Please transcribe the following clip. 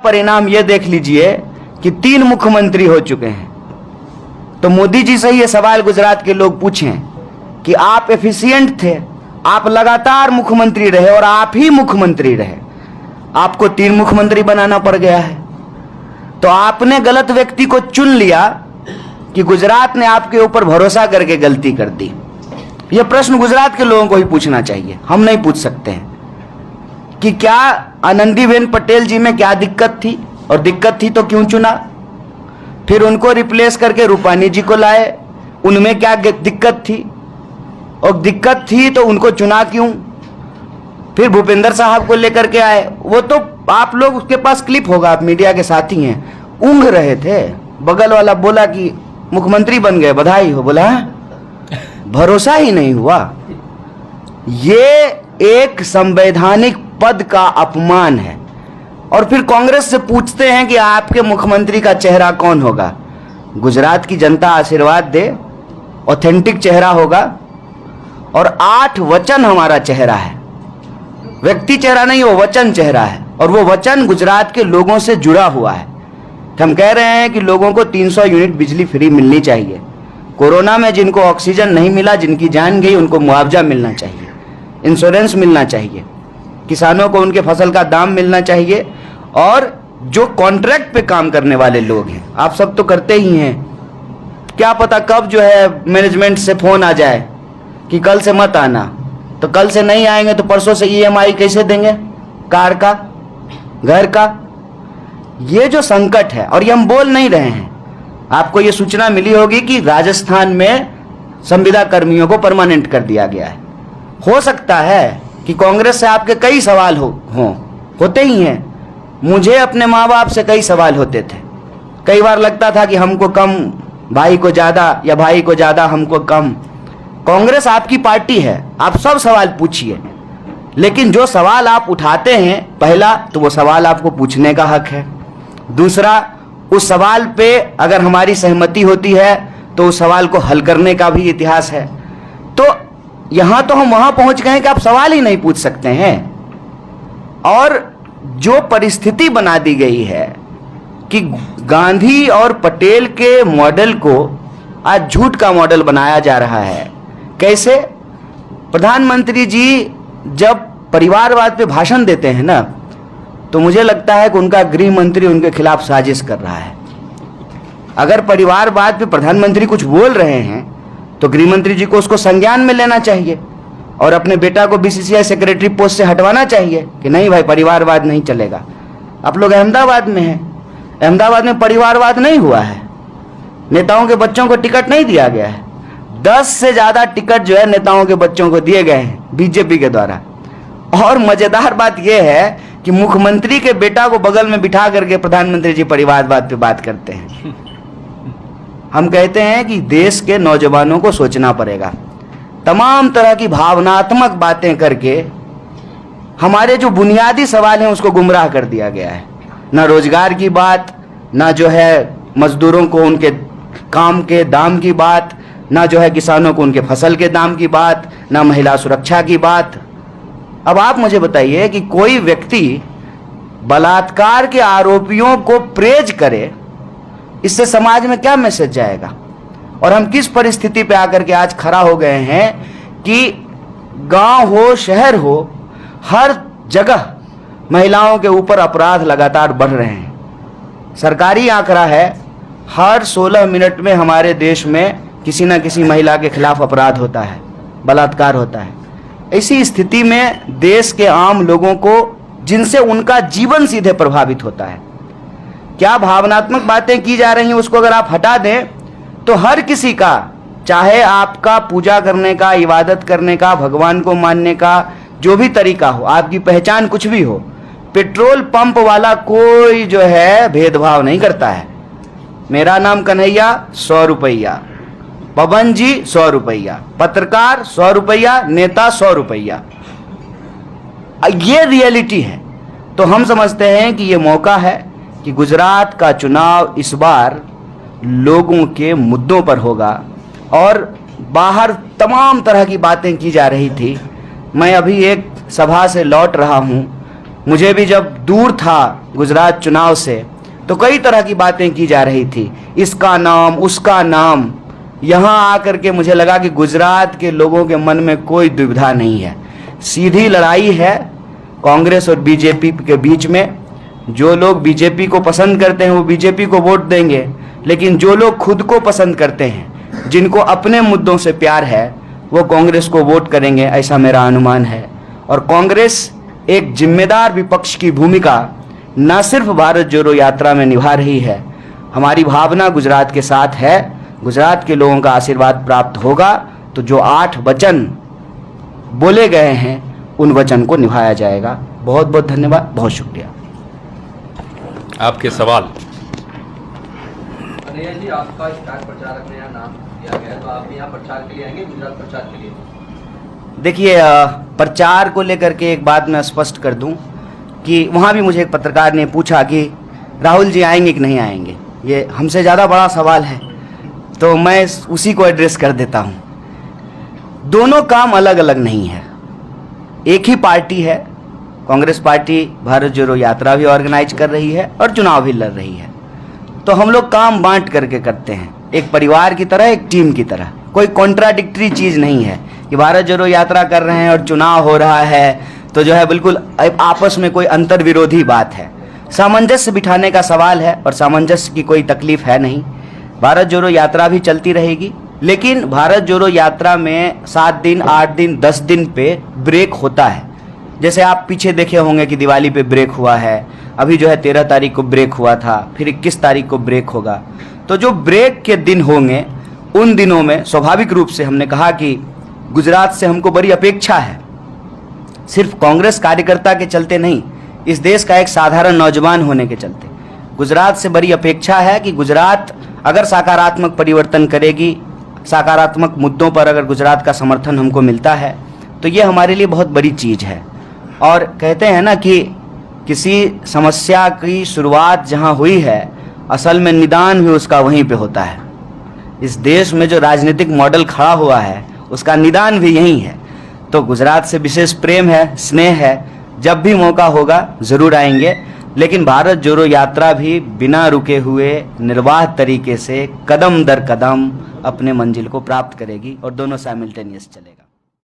परिणाम ये देख लीजिए कि 3 मुख्यमंत्री हो चुके हैं। तो मोदी जी से ये सवाल गुजरात के लोग पूछें कि आप एफिशिएंट थे, आप लगातार मुख्यमंत्री रहे और आप ही मुख्यमंत्री रहे, आपको 3 मुख्यमंत्री बनाना पड़ गया है। तो आपने गलत व्यक्ति को चुन लिया कि गुजरात ने आपके ऊपर भरोसा करके गलती कर दी। यह प्रश्न गुजरात के लोगों को ही पूछना चाहिए, हम नहीं पूछ सकते हैं कि क्या आनंदीबेन पटेल जी में क्या दिक्कत थी, और दिक्कत थी तो क्यों चुना। फिर उनको रिप्लेस करके रूपानी जी को लाए, उनमें क्या दिक्कत थी, और दिक्कत थी तो उनको चुना क्यों। फिर भूपेंद्र साहब को लेकर के आए, वो तो आप लोग उसके पास क्लिप होगा, आप मीडिया के साथी हैं, ऊँघ रहे थे। बगल वाला बोला कि मुख्यमंत्री बन गए, बधाई हो। बोला भरोसा ही नहीं हुआ। ये एक संवैधानिक पद का अपमान है। और फिर कांग्रेस से पूछते हैं कि आपके मुख्यमंत्री का चेहरा कौन होगा। गुजरात की जनता आशीर्वाद दे, ऑथेंटिक चेहरा होगा। और 8 वचन हमारा चेहरा है, व्यक्ति चेहरा नहीं, वो वचन चेहरा है। और वो वचन गुजरात के लोगों से जुड़ा हुआ है। हम कह रहे हैं कि लोगों को 300 यूनिट बिजली फ्री मिलनी चाहिए। कोरोना में जिनको ऑक्सीजन नहीं मिला, जिनकी जान गई, उनको मुआवजा मिलना चाहिए, इंश्योरेंस मिलना चाहिए, किसानों को उनके फसल का दाम मिलना चाहिए। और जो कॉन्ट्रैक्ट पे काम करने वाले लोग हैं, आप सब तो करते ही हैं, क्या पता कब जो है मैनेजमेंट से फोन आ जाए कि कल से मत आना, तो कल से नहीं आएंगे तो परसों से EMI कैसे देंगे, कार का, घर का। ये जो संकट है, और ये हम बोल नहीं रहे हैं, आपको ये सूचना मिली होगी कि राजस्थान में संविदा कर्मियों को परमानेंट कर दिया गया है। हो सकता है कि कांग्रेस से आपके कई सवाल होते ही हैं। मुझे अपने माँ बाप से कई सवाल होते थे। कई बार लगता था कि हमको कम, भाई को ज्यादा, या भाई को ज्यादा हमको कम। कांग्रेस आपकी पार्टी है, आप सब सवाल पूछिए, लेकिन जो सवाल आप उठाते हैं, पहला तो वो सवाल आपको पूछने का हक है। दूसरा, उस सवाल पे अगर हमारी सहमति होती है तो उस सवाल को हल करने का भी इतिहास है। तो यहां तो हम वहां पहुंच गए कि आप सवाल ही नहीं पूछ सकते हैं। और जो परिस्थिति बना दी गई है कि गांधी और पटेल के मॉडल को आज झूठ का मॉडल बनाया जा रहा है। कैसे? प्रधानमंत्री जी जब परिवारवाद पे भाषण देते हैं ना, तो मुझे लगता है कि उनका गृह मंत्री उनके खिलाफ साजिश कर रहा है। अगर परिवारवाद पे प्रधानमंत्री कुछ बोल रहे हैं तो गृह मंत्री जी को उसको संज्ञान में लेना चाहिए और अपने बेटा को BCCI सेक्रेटरी पोस्ट से हटवाना चाहिए कि नहीं भाई, परिवारवाद नहीं चलेगा। आप लोग अहमदाबाद में हैं, अहमदाबाद में परिवारवाद नहीं हुआ है, नेताओं के बच्चों को टिकट नहीं दिया गया है। 10 से ज्यादा टिकट जो है नेताओं के बच्चों को दिए गए हैं बीजेपी के द्वारा। और मजेदार बात यह है कि मुख्यमंत्री के बेटा को बगल में बिठा करके प्रधानमंत्री जी परिवारवाद पे बात करते हैं। हम कहते हैं कि देश के नौजवानों को सोचना पड़ेगा। तमाम तरह की भावनात्मक बातें करके हमारे जो बुनियादी सवाल हैं उसको गुमराह कर दिया गया है। ना रोजगार की बात, ना जो है मजदूरों को उनके काम के दाम की बात, ना जो है किसानों को उनके फसल के दाम की बात, ना महिला सुरक्षा की बात। अब आप मुझे बताइए कि कोई व्यक्ति बलात्कार के आरोपियों को प्रेज करे, इससे समाज में क्या मैसेज जाएगा। और हम किस परिस्थिति पे आकर के आज खड़ा हो गए हैं कि गांव हो शहर हो, हर जगह महिलाओं के ऊपर अपराध लगातार बढ़ रहे हैं। सरकारी आंकड़ा है, हर 16 मिनट में हमारे देश में किसी न किसी महिला के खिलाफ अपराध होता है, बलात्कार होता है। ऐसी स्थिति में देश के आम लोगों को, जिनसे उनका जीवन सीधे प्रभावित होता है, क्या भावनात्मक बातें की जा रही हैं उसको अगर आप हटा दें तो हर किसी का, चाहे आपका पूजा करने का, इबादत करने का, भगवान को मानने का जो भी तरीका हो, आपकी पहचान कुछ भी हो, पेट्रोल पंप वाला कोई जो है भेदभाव नहीं करता है। मेरा नाम कन्हैया 100 रुपया, पवन जी 100 रुपया, पत्रकार 100 रुपया, नेता 100 रुपया। ये रियलिटी है। तो हम समझते हैं कि ये मौका है कि गुजरात का चुनाव इस बार लोगों के मुद्दों पर होगा। और बाहर तमाम तरह की बातें की जा रही थी। मैं अभी एक सभा से लौट रहा हूँ, मुझे भी जब दूर था गुजरात चुनाव से तो कई तरह की बातें की जा रही थी, इसका नाम उसका नाम। यहाँ आकर के मुझे लगा कि गुजरात के लोगों के मन में कोई दुविधा नहीं है, सीधी लड़ाई है कांग्रेस और बीजेपी के बीच में। जो लोग बीजेपी को पसंद करते हैं वो बीजेपी को वोट देंगे, लेकिन जो लोग खुद को पसंद करते हैं, जिनको अपने मुद्दों से प्यार है, वो कांग्रेस को वोट करेंगे, ऐसा मेरा अनुमान है। और कांग्रेस एक जिम्मेदार विपक्ष की भूमिका न सिर्फ भारत जोड़ो यात्रा में निभा रही है, हमारी भावना गुजरात के साथ है। गुजरात के लोगों का आशीर्वाद प्राप्त होगा तो जो 8 वचन बोले गए हैं उन वचन को निभाया जाएगा। बहुत बहुत धन्यवाद, बहुत शुक्रिया। आपके सवाल। कन्हैया जी, आपका स्टार प्रचारक नया नाम दिया गया है, तो आप यहाँ प्रचार के लिए आएंगे, गुजरात प्रचार के लिए? देखिए, प्रचार को लेकर के एक बात मैं स्पष्ट कर दूं कि वहाँ भी मुझे एक पत्रकार ने पूछा कि राहुल जी आएंगे कि नहीं आएंगे। ये हमसे ज़्यादा बड़ा सवाल है, तो मैं उसी को एड्रेस कर देता हूँ। दोनों काम अलग अलग नहीं है। एक ही पार्टी है, कांग्रेस पार्टी भारत जोड़ो यात्रा भी ऑर्गेनाइज कर रही है और चुनाव भी लड़ रही है, तो हम लोग काम बांट करके करते हैं, एक परिवार की तरह, एक टीम की तरह। कोई कॉन्ट्राडिक्टरी चीज़ नहीं है कि भारत जोड़ो यात्रा कर रहे हैं और चुनाव हो रहा है तो जो है बिल्कुल आपस में कोई अंतर विरोधी बात है। सामंजस्य बिठाने का सवाल है और सामंजस्य की कोई तकलीफ है नहीं। भारत जोड़ो यात्रा भी चलती रहेगी, लेकिन भारत जोड़ो यात्रा में 7 दिन, 8 दिन, 10 दिन पे ब्रेक होता है। जैसे आप पीछे देखे होंगे कि दिवाली पे ब्रेक हुआ है, अभी जो है 13 तारीख को ब्रेक हुआ था, फिर 21 तारीख को ब्रेक होगा। तो जो ब्रेक के दिन होंगे उन दिनों में स्वाभाविक रूप से हमने कहा कि गुजरात से हमको बड़ी अपेक्षा है, सिर्फ कांग्रेस कार्यकर्ता के चलते नहीं, इस देश का एक साधारण नौजवान होने के चलते गुजरात से बड़ी अपेक्षा है कि गुजरात अगर सकारात्मक परिवर्तन करेगी, सकारात्मक मुद्दों पर अगर गुजरात का समर्थन हमको मिलता है तो ये हमारे लिए बहुत बड़ी चीज़ है। और कहते हैं ना कि किसी समस्या की शुरुआत जहाँ हुई है, असल में निदान भी उसका वहीं पे होता है। इस देश में जो राजनीतिक मॉडल खड़ा हुआ है उसका निदान भी यहीं है। तो गुजरात से विशेष प्रेम है, स्नेह है, जब भी मौका होगा ज़रूर आएंगे। लेकिन भारत जोड़ो यात्रा भी बिना रुके हुए निर्बाध तरीके से कदम दर कदम अपने मंजिल को प्राप्त करेगी और दोनों साइमल्टेनियस चलेगा।